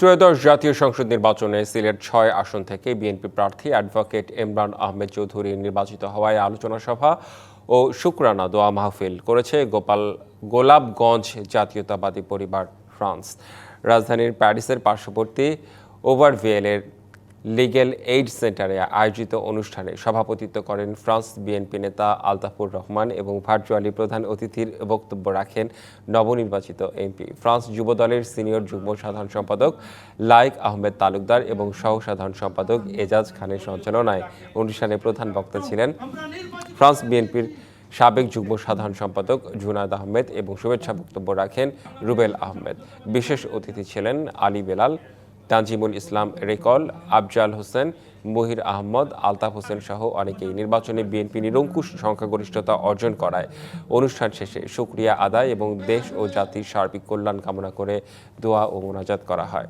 ত্রয়োদশ জাতীয় সংসদ নির্বাচনে সিলেট ৬ আসন থেকে বিএনপি প্রার্থী অ্যাডভোকেট ইমরান আহমেদ চৌধুরী নির্বাচিত হওয়ায় আলোচনা সভা ও শুকরানা দোয়া মাহফিল করেছে গোলাপগঞ্জ জাতীয়তাবাদী পরিবার ফ্রান্স। রাজধানীর প্যারিসের পার্শ্ববর্তী ওভারভিয়েলের লিগ্যাল এইড সেন্টারে আয়োজিত অনুষ্ঠানে সভাপতিত্ব করেন ফ্রান্স বিএনপি নেতা আলতাফুর রহমান এবং ভার্চুয়ালি প্রধান অতিথির বক্তব্য রাখেন নবনির্বাচিত এমপি ফ্রান্স যুবদলের সিনিয়র যুগ্ম সাধারণ সম্পাদক লাইক আহমেদ তালুকদার এবং সহ সাধারণ সম্পাদক এজাজ খানের সঞ্চালনায় অনুষ্ঠানে প্রধান বক্তা ছিলেন ফ্রান্স বিএনপির সাবেক যুগ্ম সাধারণ সম্পাদক জুনায়েদ আহমেদ এবং শুভেচ্ছা বক্তব্য রাখেন রুবেল আহমেদ। বিশেষ অতিথি ছিলেন আলী বেলাল, তানজিমুল ইসলাম রেকল, আফজাল হোসেন, মহির আহমদ, আলতাফ হোসেন সহ অনেকেই। নির্বাচনে বিএনপি নিরঙ্কুশ সংখ্যাগরিষ্ঠতা অর্জন করায় অনুষ্ঠান শেষে শুকরিয়া আদায় এবং দেশ ও জাতির সার্বিক কল্যাণ কামনা করে দোয়া ও মোনাজাত করা হয়।